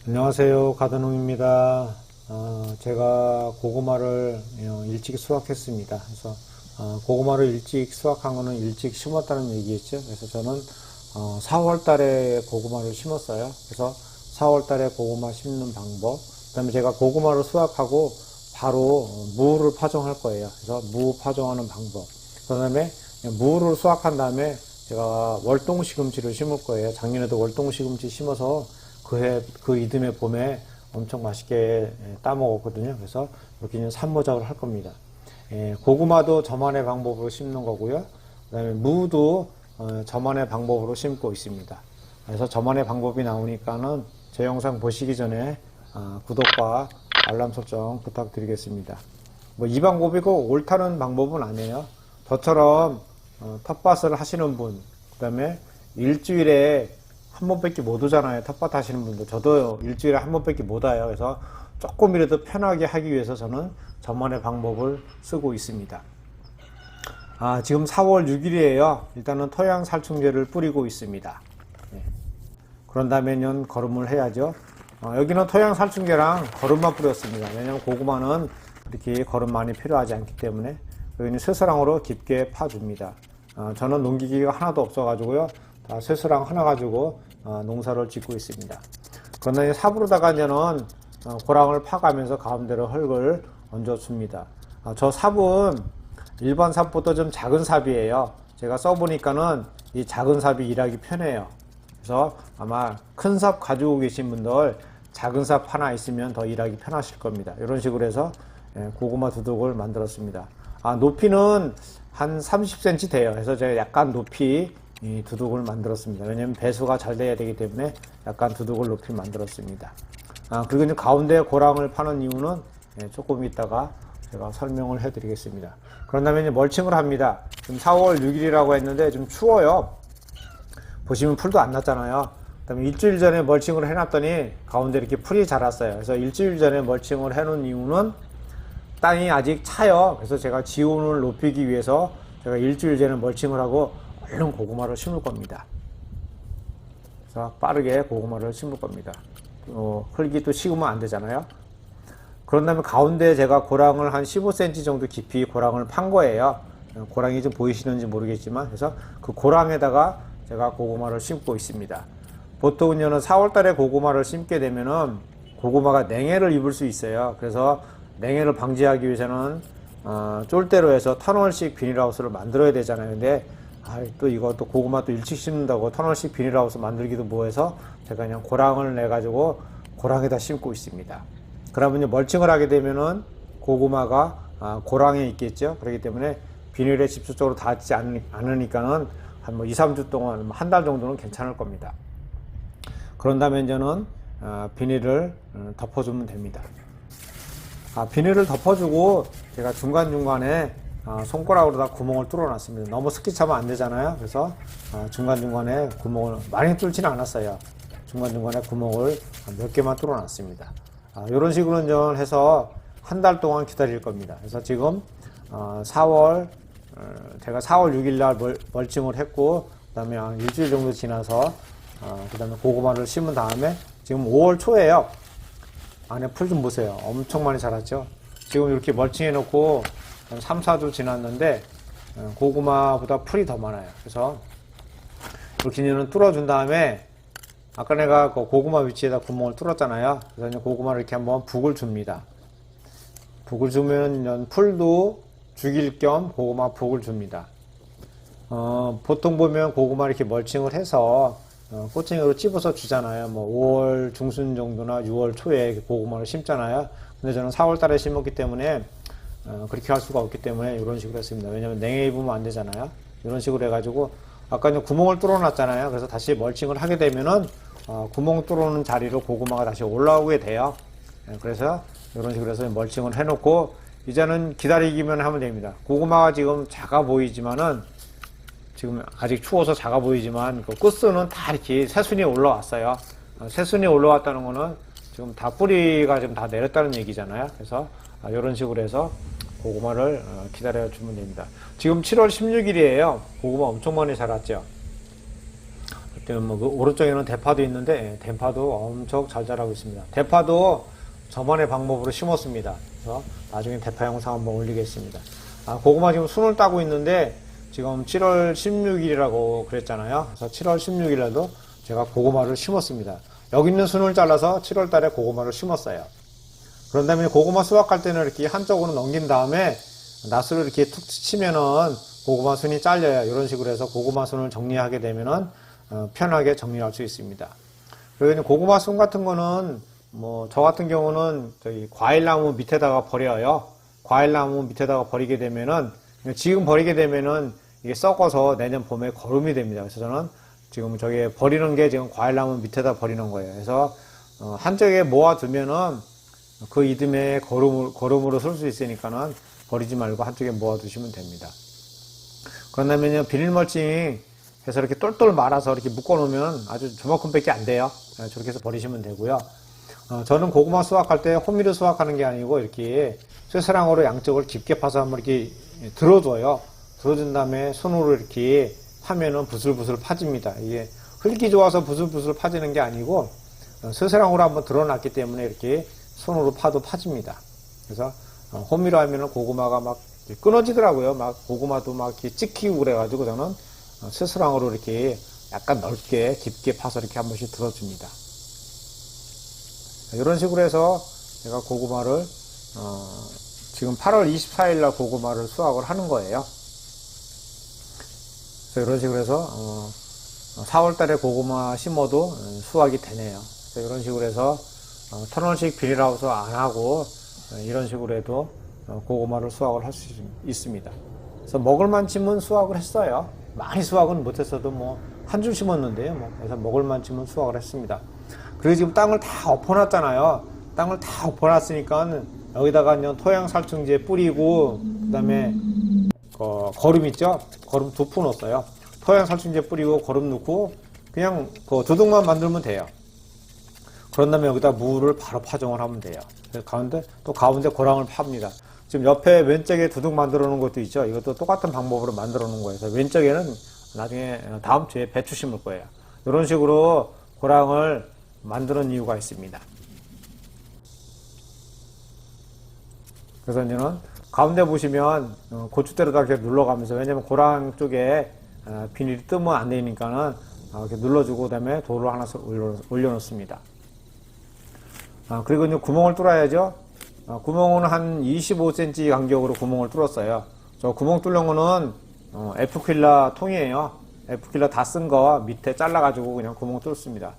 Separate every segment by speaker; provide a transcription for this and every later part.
Speaker 1: 안녕하세요. 가드농입니다. 제가 고구마를 일찍 수확했습니다. 그래서 고구마를 일찍 수확한 거는 일찍 심었다는 얘기겠죠. 그래서 저는 4월 달에 고구마를 심었어요. 그래서 4월 달에 고구마 심는 방법, 그 다음에 제가 고구마를 수확하고 바로 무를 파종할 거예요. 그래서 무 파종하는 방법, 그 다음에 무를 수확한 다음에 제가 월동시금치를 심을 거예요. 작년에도 월동시금치 심어서 그 이듬해 봄에 엄청 맛있게 따먹었거든요. 그래서 이렇게 이제 산모작을 할 겁니다. 고구마도 저만의 방법으로 심는 거고요. 그 다음에 무도 저만의 방법으로 심고 있습니다. 그래서 저만의 방법이 나오니까는 제 영상 보시기 전에 구독과 알람 설정 부탁드리겠습니다. 뭐 이 방법이 꼭 옳다는 방법은 아니에요. 저처럼 텃밭을 하시는 분, 그 다음에 일주일에 한 번밖에 못 오잖아요. 텃밭 하시는 분들. 저도 일주일에 한 번밖에 못 와요. 그래서 조금이라도 편하게 하기 위해서 저는 저만의 방법을 쓰고 있습니다. 지금 4월 6일이에요. 일단은 토양살충제를 뿌리고 있습니다. 그런 다음에는 거름을 해야죠. 여기는 토양살충제랑 거름만 뿌렸습니다. 왜냐면 고구마는 이렇게 거름 많이 필요하지 않기 때문에 여기는 쇠사랑으로 깊게 파줍니다. 저는 농기기가 하나도 없어가지고요. 다 쇠사랑 하나 가지고 농사를 짓고 있습니다. 그러나 삽으로다가 이제는 고랑을 파가면서 가운데로 흙을 얹어줍니다. 저 삽은 일반 삽보다 좀 작은 삽이에요. 제가 써보니까는 이 작은 삽이 일하기 편해요. 그래서 아마 큰 삽 가지고 계신 분들 작은 삽 하나 있으면 더 일하기 편하실 겁니다. 이런 식으로 해서 고구마 두둑을 만들었습니다. 높이는 한 30cm 돼요. 그래서 제가 약간 높이 이 두둑을 만들었습니다. 왜냐면 배수가 잘 돼야 되기 때문에 약간 두둑을 높이 만들었습니다. 그리고 이제 가운데 고랑을 파는 이유는 조금 이따가 제가 설명을 해 드리겠습니다. 그런 다음에 이제 멀칭을 합니다. 지금 4월 6일이라고 했는데 좀 추워요. 보시면 풀도 안 났잖아요. 그 다음에 일주일 전에 멀칭을 해놨더니 가운데 이렇게 풀이 자랐어요. 그래서 일주일 전에 멀칭을 해놓은 이유는 땅이 아직 차요. 그래서 제가 지온을 높이기 위해서 제가 일주일 전에 멀칭을 하고 얼른 고구마를 심을 겁니다. 그래서 빠르게 고구마를 심을 겁니다. 흙이 또 식으면 안 되잖아요. 그런 다음에 가운데 제가 고랑을 한 15cm 정도 깊이 고랑을 판 거예요. 고랑이 좀 보이시는지 모르겠지만, 그래서 그 고랑에다가 제가 고구마를 심고 있습니다. 보통은 4월 달에 고구마를 심게 되면은 고구마가 냉해를 입을 수 있어요. 그래서 냉해를 방지하기 위해서는 쫄대로 해서 터널식 비닐하우스를 만들어야 되잖아요. 근데 또 이것도 고구마 또 일찍 심는다고 터널식 비닐하우스 만들기도 뭐해서 제가 그냥 고랑을 내가지고 고랑에다 심고 있습니다. 그러면 이제 멀칭을 하게 되면은 고구마가 고랑에 있겠죠. 그렇기 때문에 비닐에 직접적으로 닿지 않으니까는 한 2, 3주 동안 한 달 정도는 괜찮을 겁니다. 그런 다음에 이제는 비닐을 덮어주면 됩니다. 비닐을 덮어주고 제가 중간중간에 손가락으로 다 구멍을 뚫어 놨습니다. 너무 습기 차면 안 되잖아요. 그래서 중간중간에 구멍을 많이 뚫지는 않았어요. 중간중간에 구멍을 몇 개만 뚫어 놨습니다. 이런 식으로 해서 한 달 동안 기다릴 겁니다. 그래서 지금 제가 4월 6일 날 멀칭을 했고, 그 다음에 한 일주일 정도 지나서 그 다음에 고구마를 심은 다음에 지금 5월 초에요. 안에 풀 좀 보세요. 엄청 많이 자랐죠. 지금 이렇게 멀칭해 놓고 한 3, 4주 지났는데 고구마보다 풀이 더 많아요. 그래서 이렇게 뚫어준 다음에 아까 내가 그 고구마 위치에다 구멍을 뚫었잖아요. 그래서 이제 고구마를 이렇게 한번 북을 줍니다. 북을 주면 풀도 죽일 겸 고구마 북을 줍니다. 보통 보면 고구마 이렇게 멀칭을 해서 꼬챙이로 찝어서 주잖아요. 뭐 5월 중순 정도나 6월 초에 고구마를 심잖아요. 근데 저는 4월 달에 심었기 때문에 그렇게 할 수가 없기 때문에 이런 식으로 했습니다. 왜냐면 냉해 입으면 안 되잖아요. 이런 식으로 해가지고 아까 이제 구멍을 뚫어 놨잖아요. 그래서 다시 멀칭을 하게 되면은 구멍 뚫어놓은 자리로 고구마가 다시 올라오게 돼요. 그래서 이런 식으로 해서 멀칭을 해놓고 이제는 기다리기만 하면 됩니다. 고구마가 지금 작아 보이지만은 지금 아직 추워서 작아 보이지만 그 끝수는 다 이렇게 새순이 올라왔어요. 새순이 올라왔다는 거는 지금 다 뿌리가 지금 다 내렸다는 얘기잖아요. 그래서 이런 식으로 해서 고구마를 기다려 주면 됩니다. 지금 7월 16일이에요. 고구마 엄청 많이 자랐죠. 그 오른쪽에는 대파도 있는데, 예, 대파도 엄청 잘 자라고 있습니다. 대파도 저번에 방법으로 심었습니다. 그래서 나중에 대파 영상 한번 올리겠습니다. 고구마 지금 순을 따고 있는데, 지금 7월 16일이라고 그랬잖아요. 그래서 7월 16일에도 제가 고구마를 심었습니다. 여기 있는 순을 잘라서 7월 달에 고구마를 심었어요. 그런 다음에 고구마 수확할 때는 이렇게 한쪽으로 넘긴 다음에 낫으로 이렇게 툭 치면은 고구마 순이 잘려요. 이런 식으로 해서 고구마 순을 정리하게 되면은 편하게 정리할 수 있습니다. 그리고 고구마 순 같은 거는 뭐 저 같은 경우는 저희 과일나무 밑에다가 버려요. 과일나무 밑에다가 버리게 되면은 지금 버리게 되면은 이게 썩어서 내년 봄에 거름이 됩니다. 그래서 저는 지금 저기 버리는 게 지금 과일나무 밑에다 버리는 거예요. 그래서 한쪽에 모아두면은 그 이듬해 거름으로 쓸 수 있으니까는 버리지 말고 한쪽에 모아두시면 됩니다. 그런다면요, 비닐멀칭 해서 이렇게 똘똘 말아서 이렇게 묶어놓으면 아주 저만큼밖에 안 돼요. 저렇게 해서 버리시면 되고요. 저는 고구마 수확할 때 호미로 수확하는 게 아니고 이렇게 쇠사랑으로 양쪽을 깊게 파서 한번 이렇게 들어줘요. 들어준 다음에 손으로 이렇게 파면은 부슬부슬 파집니다. 이게 흙이 좋아서 부슬부슬 파지는 게 아니고 쇠사랑으로 한번 들어놨기 때문에 이렇게 손으로 파도 파집니다. 그래서 호미로 하면은 고구마가 막 끊어지더라고요. 막 고구마도 막 이렇게 찍히고 그래가지고 저는 쇠사랑으로 이렇게 약간 넓게 깊게 파서 이렇게 한 번씩 들어줍니다. 이런 식으로 해서 제가 고구마를 지금 8월 24일 날 고구마를 수확을 하는 거예요. 그래서 이런 식으로 해서 4월 달에 고구마 심어도 수확이 되네요. 그래서 이런 식으로 해서 1,000원씩 비닐하우스 안 하고 이런 식으로 해도 고구마를 수확을 할 수 있습니다. 그래서 먹을 만큼은 수확을 했어요. 많이 수확은 못했어도 뭐 한 줄 심었는데요. 그래서 먹을 만큼은 수확을 했습니다. 그리고 지금 땅을 다 엎어놨잖아요. 땅을 다 엎어놨으니까 여기다가 토양 살충제 뿌리고 그다음에 거름 있죠? 거름 2푼 넣었어요. 토양 살충제 뿌리고 거름 넣고 그냥 두둑만 만들면 돼요. 그런 다음에 여기다 물을 바로 파종을 하면 돼요. 가운데 고랑을 팝니다. 지금 옆에 왼쪽에 두둑 만들어 놓은 것도 있죠. 이것도 똑같은 방법으로 만들어 놓은 거예요. 그래서 왼쪽에는 나중에 다음 주에 배추 심을 거예요. 이런 식으로 고랑을 만드는 이유가 있습니다. 그래서 이제는 가운데 보시면 고추대로다 이렇게 눌러가면서, 왜냐면 고랑 쪽에 비닐이 뜨면 안 되니까는 이렇게 눌러주고 그다음에 돌을 하나씩 올려놓습니다. 그리고 이제 구멍을 뚫어야죠. 구멍은 한 25cm 간격으로 구멍을 뚫었어요. 저 구멍 뚫는 거는 F퀼라 통이에요. F퀼라 다 쓴 거 밑에 잘라가지고 그냥 구멍 뚫습니다.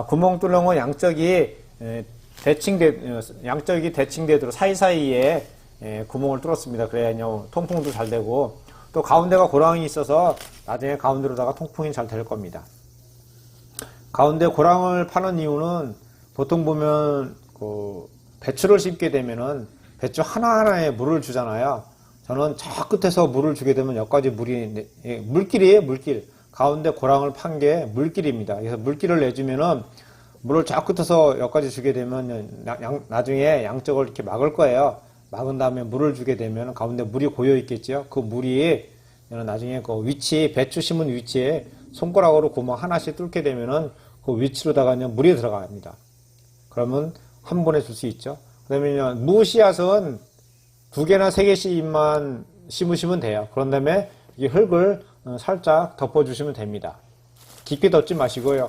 Speaker 1: 구멍 뚫는 건 양쪽이 대칭되도록 사이사이에 구멍을 뚫었습니다. 그래야 통풍도 잘 되고, 또 가운데가 고랑이 있어서 나중에 가운데로다가 통풍이 잘 될 겁니다. 가운데 고랑을 파는 이유는 보통 보면 배추를 심게 되면은 배추 하나하나에 물을 주잖아요. 저는 저 끝에서 물을 주게 되면 여기까지 물길이에요, 물길. 가운데 고랑을 판 게 물길입니다. 그래서 물길을 내주면은 물을 저 끝에서 여기까지 주게 되면 나중에 양쪽을 이렇게 막을 거예요. 막은 다음에 물을 주게 되면 가운데 물이 고여 있겠죠. 그 물이 나중에 배추 심은 위치에 손가락으로 구멍 하나씩 뚫게 되면은 그 위치로다가 물이 들어갑니다. 그러면 한 번에 줄 수 있죠. 그 다음에 무 씨앗은 2개나 3개씩만 심으시면 돼요. 그런 다음에 이 흙을 살짝 덮어주시면 됩니다. 깊게 덮지 마시고요.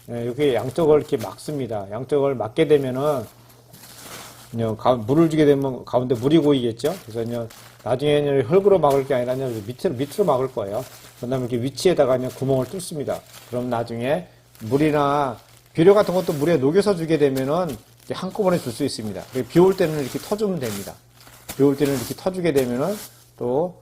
Speaker 1: 여기 양쪽을 이렇게 막습니다. 양쪽을 막게 되면은 물을 주게 되면 가운데 물이 고이겠죠. 그래서 나중에는 흙으로 막을 게 아니라 밑으로 막을 거예요. 그 다음에 이렇게 위치에다가 구멍을 뚫습니다. 그럼 나중에 물이나 비료 같은 것도 물에 녹여서 주게 되면은 한꺼번에 줄 수 있습니다. 비 올 때는 이렇게 터주면 됩니다. 비 올 때는 이렇게 터주게 되면은 또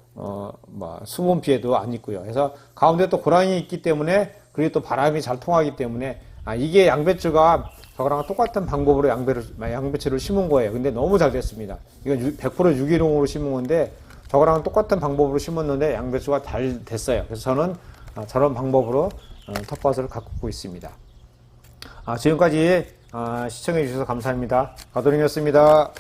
Speaker 1: 수분 피해도 안 있고요. 그래서 가운데 또 고랑이 있기 때문에, 그리고 또 바람이 잘 통하기 때문에, 이게 양배추가 저거랑 똑같은 방법으로 양배추를 심은 거예요. 근데 너무 잘 됐습니다. 이건 100% 유기농으로 심은 건데, 저거랑 똑같은 방법으로 심었는데 양배추가 잘 됐어요. 그래서 저는 저런 방법으로 텃밭을 가꾸고 있습니다. 지금까지 시청해 주셔서 감사합니다. 가도링이었습니다.